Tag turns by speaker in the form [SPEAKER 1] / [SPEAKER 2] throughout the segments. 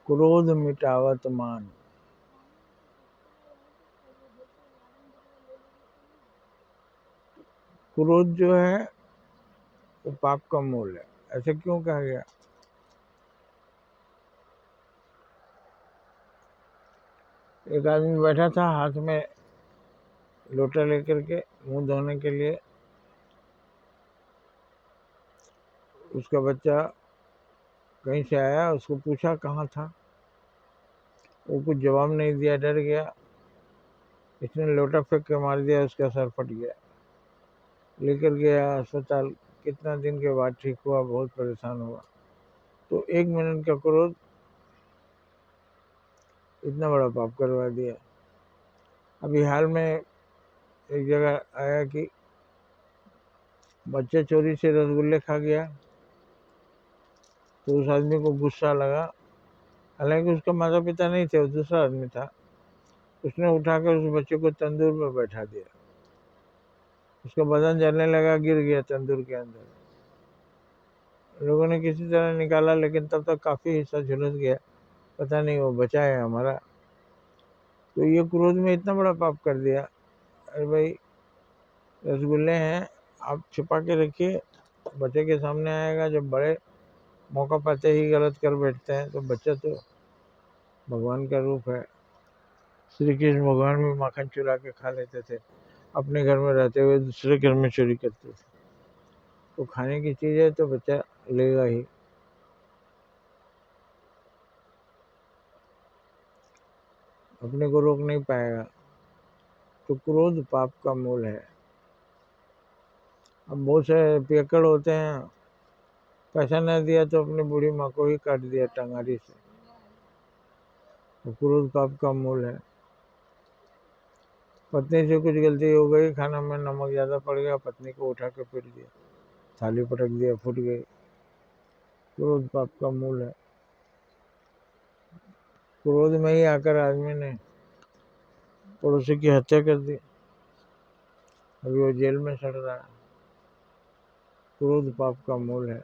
[SPEAKER 1] क्रोध मिटावत मान। क्रोध जो है वो पाप का मूल है। ऐसे क्यों कहा गया? एक आदमी बैठा था, हाथ में लोटा लेकर के मुंह धोने के लिए। उसका बच्चा कहीं से आया, उसको पूछा कहाँ था, वो कुछ जवाब नहीं दिया, डर गया। इसने लोटा फेंक के मार दिया, उसका सर फट गया। लेकर गया अस्पताल, कितना दिन के बाद ठीक हुआ, बहुत परेशान हुआ। तो 1 मिनट का क्रोध इतना बड़ा पाप करवा दिया। अभी हाल में एक जगह आया कि बच्चा चोरी से रसगुल्ले खा गया, तो उस आदमी को गुस्सा लगा। हालांकि उसका माता पिता नहीं थे, वो दूसरा आदमी था। उसने उठाकर उस बच्चे को तंदूर में बैठा दिया। उसका बदन जलने लगा, गिर गया तंदूर के अंदर। लोगों ने किसी तरह निकाला, लेकिन तब तक काफी हिस्सा झुलस गया, पता नहीं वो बचा है हमारा। तो ये क्रोध में इतना बड़ा पाप कर दिया। अरे भाई, रसगुल्ले हैं, आप छुपा के रखिए, बच्चे के सामने आएगा। जब बड़े मौका पाते ही गलत कर बैठते हैं, तो बच्चा तो भगवान का रूप है। श्री कृष्ण भगवान भी माखन चुरा के खा लेते थे, अपने घर में रहते हुए दूसरे घर में चोरी करते थे। तो खाने की चीज है तो बच्चा लेगा ही। अपने को रोक नहीं पाएगा। तो क्रोध पाप का मूल है। अब बहुत से पियक्कड़ होते हैं, पैसा न दिया तो अपनी बूढ़ी माँ को ही काट दिया टंगारी से। तो क्रोध पाप का मूल है। पत्नी से कुछ गलती हो गई, खाना में नमक ज्यादा पड़ गया, पत्नी को उठा के पीट दिया, थाली पटक दिया, फूट गई। क्रोध पाप का मूल है। क्रोध में ही आकर आदमी ने पड़ोसी की हत्या कर दी, अभी वो जेल में सड़ रहा है। क्रोध पाप का मूल है।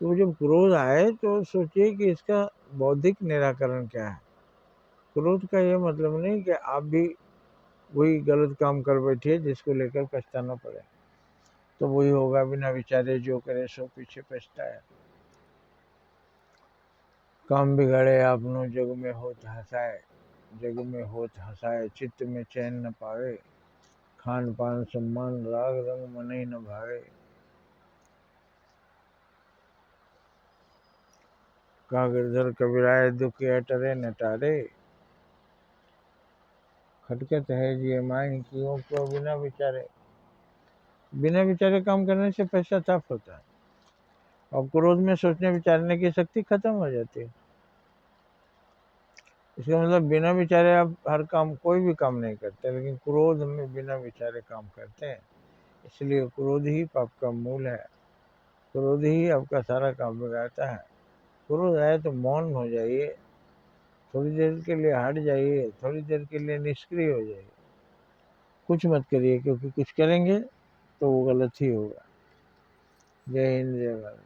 [SPEAKER 1] तो जब क्रोध आए तो सोचिए कि इसका बौद्धिक निराकरण क्या है। क्रोध का यह मतलब नहीं कि आप भी वही गलत काम कर बैठिए जिसको लेकर पछताना पड़े। तो वही होगा, बिना विचारे जो करे सो पीछे पछताए। काम बिगाड़े आपनो जग में होत हंसाए, जग में होत हंसाए, चित्त में चैन न पावे, खान पान सम्मान राग रंग मन ही न भावे। का गिरधर कबीराए दुख अटरे न टारे, खटकत है जिये माही कियों को बिना विचारे। बिना विचारे काम करने से पश्चाताप होता है, और क्रोध में सोचने विचारने की शक्ति खत्म हो जाती है। इसका मतलब बिना विचारे आप हर काम, कोई भी काम नहीं करते, लेकिन क्रोध में बिना विचारे काम करते हैं। इसलिए क्रोध ही पाप का मूल है। क्रोध ही आपका सारा काम बिगाड़ता है। क्रोध आए तो मौन हो जाइए, थोड़ी देर के लिए हट जाइए, थोड़ी देर के लिए निष्क्रिय हो जाइए, कुछ मत करिए, क्योंकि कुछ करेंगे तो वो गलत ही होगा। जय हिंद, जय भारत।